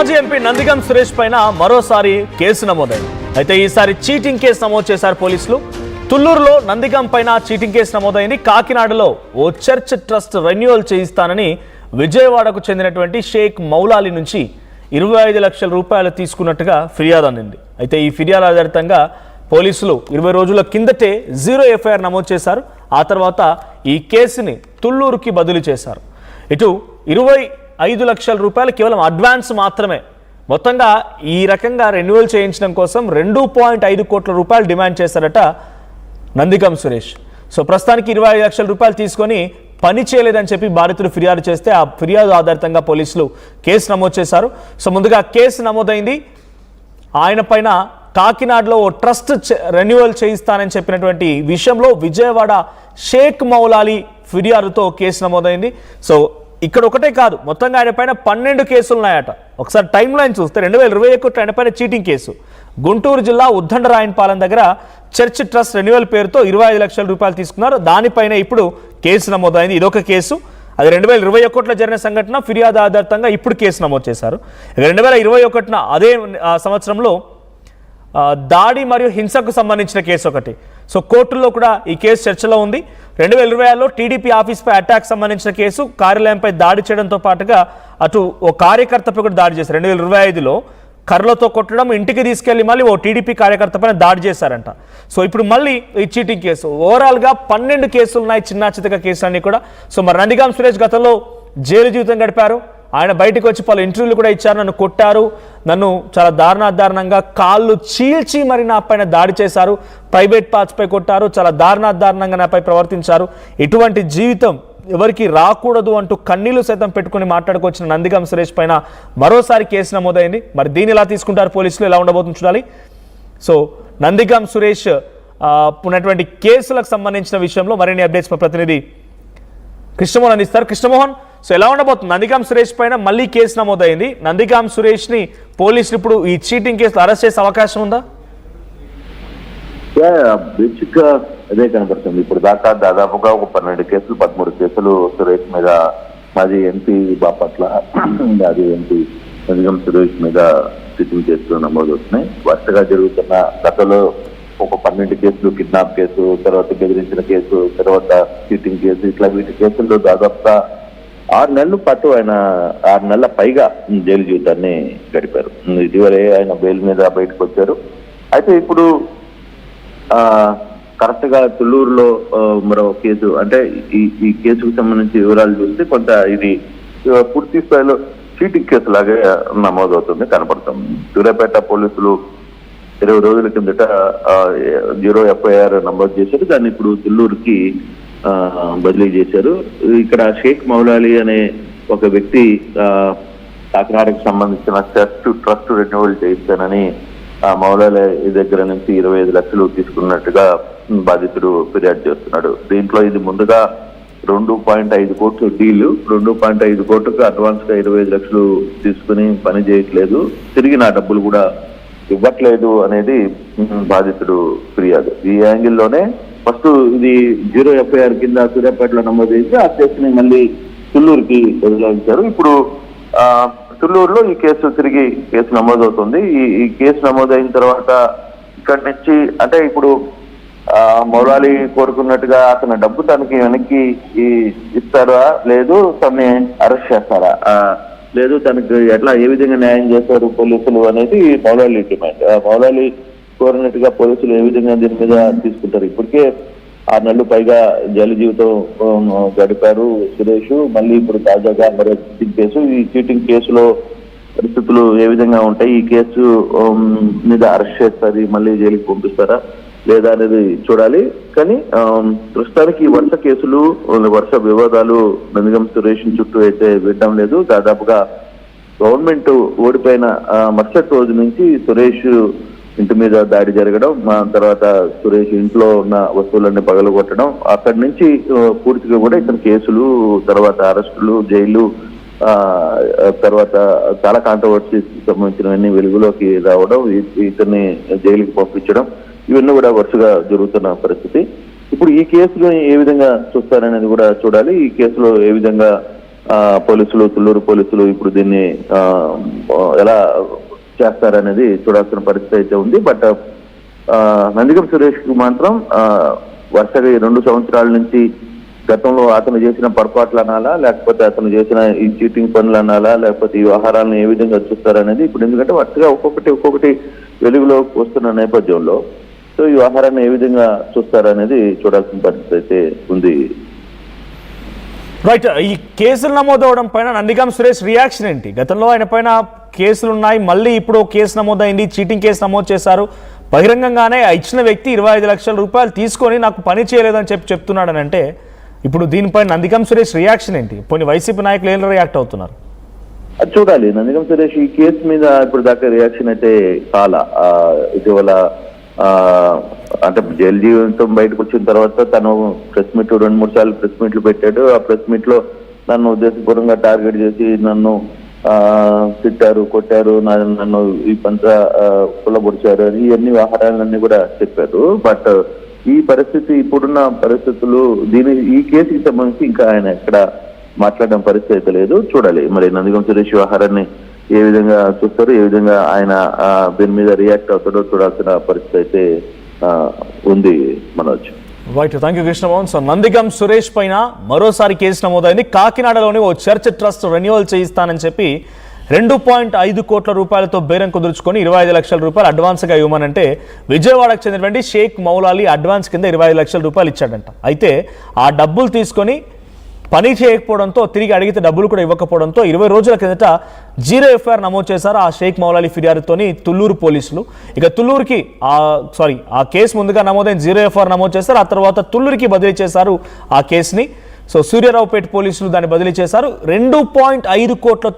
మాజీ ఎంపీ నందిగం సురేష్ పైన మరోసారి కేసు నమోదైంది. అయితే ఈసారి చీటింగ్ కేసు నమోదు చేశారు పోలీసులు. తుళ్లూరులో నందిగం పైన చీటింగ్ కేసు నమోదైంది. కాకినాడలో ఓ చర్చ్ ట్రస్ట్ రెన్యువల్ చేయిస్తానని విజయవాడకు చెందినటువంటి షేక్ మౌలాలి నుంచి 25 లక్షల రూపాయలు తీసుకున్నట్టుగా ఫిర్యాదు అందింది. అయితే ఈ ఫిర్యాదు ఆధారితంగా పోలీసులు 20 రోజుల కిందటే 0 ఎఫ్ఐఆర్ నమోదు చేశారు. ఆ తర్వాత ఈ కేసుని తుళ్లూరుకి బదిలీ చేశారు. ఇటు 25 లక్షల రూపాయలు కేవలం అడ్వాన్స్ మాత్రమే. మొత్తంగా ఈ రకంగా రెన్యువల్ చేయించడం కోసం 2.5 కోట్ల రూపాయలు డిమాండ్ చేశారట నందిగం సురేష్. సో ప్రస్తుతానికి 25 లక్షల రూపాయలు తీసుకొని పని చేయలేదని చెప్పి బాధితులు ఫిర్యాదు చేస్తే ఆ ఫిర్యాదు ఆధారితంగా పోలీసులు కేసు నమోదు చేశారు. సో ముందుగా కేసు నమోదైంది. ఆయన పైన కాకినాడలో ఓ ట్రస్ట్ రెన్యువల్ చేయిస్తానని చెప్పినటువంటి విషయంలో విజయవాడ షేక్ మౌలాలి ఫిర్యాదుతో కేసు నమోదైంది. సో ఇక్కడ ఒకటే కాదు, మొత్తంగా ఆయన పైన 12 కేసులు ఉన్నాయట. ఒకసారి టైం లైన్ చూస్తే 2021 ఆయన పైన చీటింగ్ కేసు, గుంటూరు జిల్లా ఉద్దండరాయనపాలెం దగ్గర చర్చ్ ట్రస్ట్ రెన్యువల్ పేరుతో 25 లక్షల రూపాయలు తీసుకున్నారు. దానిపైన ఇప్పుడు కేసు నమోదైంది. ఇదొక కేసు. అది 2021లో జరిగిన సంఘటన. ఫిర్యాదు ఆధారితంగా ఇప్పుడు కేసు నమోదు చేశారు. 2021 అదే సంవత్సరంలో దాడి మరియు హింసకు సంబంధించిన కేసు ఒకటి. సో కోర్టుల్లో కూడా ఈ కేసు చర్చలో ఉంది. 2026లో టీడీపీ ఆఫీస్పై అటాక్ సంబంధించిన కేసు, కార్యాలయంపై దాడి చేయడంతో పాటుగా అటు ఓ కార్యకర్తపై కూడా దాడి చేశారు. 2025లో కర్రలతో కొట్టడం, ఇంటికి తీసుకెళ్లి మళ్ళీ ఓ టీడీపీ కార్యకర్తపైన దాడి చేశారంట. సో ఇప్పుడు మళ్ళీ ఈ చీటింగ్ కేసు. ఓవరాల్గా 12 కేసులు ఉన్నాయి, చిన్న చితక కేసులు అన్నీ కూడా. సో మరి నందిగం సురేష్ గతంలో జైలు జీవితం గడిపారు. ఆయన బయటకు వచ్చి పలు ఇంటర్వ్యూలు కూడా ఇచ్చారు. నన్ను కొట్టారు, నన్ను చాలా దారుణాదారుణంగా కాళ్ళు చీల్చి మరి నా పైన దాడి చేశారు, ప్రైవేట్ పార్ట్స్ పై కొట్టారు, చాలా దారుణాదారుణంగా నాపై ప్రవర్తించారు, ఎటువంటి జీవితం ఎవరికి రాకూడదు అంటూ కన్నీళ్లు సైతం పెట్టుకుని మాట్లాడుకొచ్చిన నందిగం సురేష్ పైన మరోసారి కేసు నమోదైంది. మరి దీన్ని ఎలా తీసుకుంటారు పోలీసులు, ఎలా ఉండబోతుంది చూడాలి. సో నందిగం సురేష్ ఉన్నటువంటి కేసులకు సంబంధించిన విషయంలో మరిన్ని అప్డేట్స్ మా ప్రతినిధి కృష్ణమోహన్ అందిస్తారు. కృష్ణమోహన్, సో ఎలా ఉండబోతుంది? నందిగం సురేష్ పైన మళ్ళీ కేసు నమోదైంది. నందిగం సురేష్ ని పోలీసులు ఇప్పుడు ఈ చీటింగ్ కేసులో అరెస్ట్ చేసే అవకాశం ఉందా? బేసిక్ గా అదే కనబడుతుంది. ఇప్పుడు దాకా దాదాపుగా ఒక 12 కేసులు 13 కేసులు సురేష్ మీద, మాజీ ఎంపీ బాపట్ల మాజీ ఎంపీ నందిగం సురేష్ మీద చీటింగ్ కేసులు నమోదవుతున్నాయి. వరుసగా జరుగుతున్న గతంలో ఒక 12 కేసులు, కిడ్నాప్ కేసు, తర్వాత బెదిరించిన కేసు, తర్వాత చీటింగ్ కేసు, ఇట్లా వీటి కేసుల్లో దాదాపుగా 6 నెలల పాటు ఆయన 6 నెలల పైగా జైలు జీవితాన్ని గడిపారు. ఇటీవలే ఆయన బెయిల్ మీద బయటకు వచ్చారు. అయితే ఇప్పుడు కరెక్ట్ గా తుళ్లూరులో మరో కేసు, అంటే ఈ కేసుకు సంబంధించి వివరాలు చూస్తే కొంత ఇది పూర్తి స్థాయిలో చీటింగ్ కేసు లాగే నమోదవుతుంది, కనపడుతుంది. సూర్యాపేట పోలీసులు 20 రోజుల కిందట 0 ఎఫ్ఐఆర్ నమోదు చేశారు. దాన్ని ఇప్పుడు తుళ్లూరుకి బదిలీ చేశారు. ఇక్కడ షేక్ మౌలాలి అనే ఒక వ్యక్తి కాకినాడకు సంబంధించిన చర్చ్ ట్రస్ట్ రెన్యువల్ చేయిస్తానని మౌలాలి దగ్గర నుంచి 25 లక్షలు తీసుకున్నట్టుగా బాధితుడు ఫిర్యాదు చేస్తున్నాడు. దీంట్లో ఇది ముందుగా 2.5 కోట్లు డీలు, 2.5 కోట్లకు అడ్వాన్స్ గా 25 లక్షలు తీసుకుని పని చేయట్లేదు, తిరిగి నా డబ్బులు కూడా ఇవ్వట్లేదు అనేది బాధితుడు ఫిర్యాదు. ఈ యాంగిల్లోనే ఫస్ట్ ఇది 0 ఎఫ్ఐఆర్ కింద సూర్యాపేటలో నమోదైంది. ఆ కేసుని మళ్ళీ తుళ్లూరుకి బదిలించారు. ఇప్పుడు తుళ్లూరులో ఈ కేసు నమోదవుతుంది. ఈ కేసు నమోదైన తర్వాత ఇక్కడి నుంచి అంటే ఇప్పుడు మౌలాలి కోరుకున్నట్టుగా అతని డబ్బు తనకి వెనక్కి ఇస్తారా, లేదు తనని అరెస్ట్ చేస్తారా, లేదు తనకు ఎట్లా ఏ విధంగా న్యాయం చేస్తారు పోలీసులు అనేది మౌలాలి డిమాండ్. మౌలాలి కోరినట్టుగా పోలీసులు ఏ విధంగా దీని మీద తీసుకుంటారు? ఇప్పటికే 6 నెలలు పైగా జైలు జీవితం గడిపారు సురేష్. మళ్ళీ ఇప్పుడు తాజాగా మరో చీటింగ్ కేసు. ఈ చీటింగ్ కేసులో పరిస్థితులు ఏ విధంగా ఉంటాయి? ఈ కేసు మీద అరెస్ట్ చేస్తారు, మళ్ళీ జైలుకి పంపిస్తారా లేదా అనేది చూడాలి. కానీ ప్రస్తుతానికి వరుస కేసులు, వరుస వివాదాలు నందిగం సురేష్ చుట్టూ అయితే వినడం లేదు. దాదాపుగా గవర్నమెంట్ ఓడిపోయిన మరుసటి రోజు నుంచి సురేష్ ఇంటి మీద దాడి జరగడం, తర్వాత సురేష్ ఇంట్లో ఉన్న వస్తువులన్నీ పగలగొట్టడం, అక్కడి నుంచి పూర్తిగా కూడా ఇతని కేసులు, తర్వాత అరెస్టులు, జైలు, తర్వాత చాలా కాంట్రవర్సీకి సంబంధించినవన్నీ వెలుగులోకి రావడం, ఇతన్ని జైలుకి పంపించడం, ఇవన్నీ కూడా వరుసగా జరుగుతున్న పరిస్థితి. ఇప్పుడు ఈ కేసులో ఏ విధంగా చూస్తారనేది కూడా చూడాలి. ఈ కేసులో ఏ విధంగా తుళ్ళూరు పోలీసులు ఇప్పుడు దీన్ని ఎలా చేస్తారనేది చూడాల్సిన పరిస్థితి అయితే ఉంది. బట్ నందిగం సురేష్ కు మాత్రం వరుసగా ఈ 2 సంవత్సరాల నుంచి గతంలో అతను చేసిన పొరపాట్లు అనాలా, లేకపోతే అతను చేసిన ఈ చీటింగ్ పనులు అనాలా, లేకపోతే ఈ వ్యవహారాలను ఏ విధంగా చూస్తారనేది ఇప్పుడు, ఎందుకంటే వరుసగా ఒక్కొక్కటి వెలుగులో వస్తున్న నేపథ్యంలో సో ఈ వ్యవహారాన్ని ఏ విధంగా చూస్తారనేది చూడాల్సిన పరిస్థితి అయితే ఉంది. రైట్. ఈ కేసులు నమోదవడం పైన నందిగం సురేష్ రియాక్షన్ ఏంటి? గతంలో ఆయన పైన కేసులు ఉన్నాయి, మళ్ళీ ఇప్పుడు కేసు నమోదైంది, చీటింగ్ కేసు నమోదు చేశారు. బహిరంగంగానే ఇచ్చిన వ్యక్తి 25 లక్షల రూపాయలు తీసుకొని నాకు పని చేయలేదని చెప్తున్నాడని అంటే ఇప్పుడు దీనిపై నందిగం సురేష్ రియాక్షన్ ఏంటి? పోనీ వైసీపీ నాయకులు ఏం రియాక్ట్ అవుతున్నారు? అది చూడాలి. నందిగం సురేష్ ఈ కేసు మీద ఇప్పుడు దాకా రియాక్షన్ అయితే చాలా ఇటీవల అంటే జైలు జీవితం బయటకు వచ్చిన తర్వాత తను ప్రెస్ మీట్ 2-3 సార్లు ప్రెస్ మీట్లు పెట్టాడు. ఆ ప్రెస్ మీట్ లో నన్ను ఉద్దేశపూర్వకంగా టార్గెట్ చేసి నన్ను తిట్టారు, కొట్టారు, నన్ను ఈ పంచ కుల్లబొడిచారు అని ఇవన్నీ వ్యవహారాలన్నీ కూడా చెప్పారు. బట్ ఈ పరిస్థితి, ఇప్పుడున్న పరిస్థితులు ఈ కేసుకి సంబంధించి ఇంకా ఆయన ఎక్కడ మాట్లాడడం పరిస్థితి అయితే లేదు. చూడాలి మరి నందిగం సురేష్ వ్యవహారాన్ని ఏ విధంగా చూస్తారో, ఏ విధంగా ఆయన దీని మీద రియాక్ట్ అవుతాడో చూడాల్సిన పరిస్థితి అయితే ఉంది Manoj. Right, thank you Krishnamohan. So Nandigam Suresh పైన మరోసారి కేసు నమోదైంది. కాకినాడలోని ఓ చర్చ్ ట్రస్ట్ రెన్యువల్ చేయిస్తానని చెప్పి 2.5 కోట్ల రూపాయలతో బేరం కుదుర్చుకొని 25 లక్షల రూపాయలు అడ్వాన్స్గా ఇవ్వమనంటే విజయవాడకు చెందినటువంటి షేక్ మౌలాలి అడ్వాన్స్ కింద 25 లక్షల రూపాయలు ఇచ్చాడంట. అయితే ఆ డబ్బులు తీసుకొని పని చేయకపోవడంతో, తిరిగి అడిగితే డబ్బులు కూడా ఇవ్వకపోవడంతో 20 రోజుల కిందట 0 ఎఫ్ఐఆర్ నమోదు చేశారు ఆ షేక్ మౌలాలి ఫిర్యాదుతోని తుళ్ళూరు పోలీసులు. ఇక తుళ్ళూరుకి ఆ కేసు ముందుగా నమోదైన 0 ఎఫ్ఐఆర్ నమోదు చేశారు. ఆ తర్వాత తుళ్ళూరుకి బదిలీ చేశారు ఆ కేసుని. సో సూర్యారావుపేట పోలీసులు దాన్ని బదిలీ చేశారు. 2.5 కోట్లతో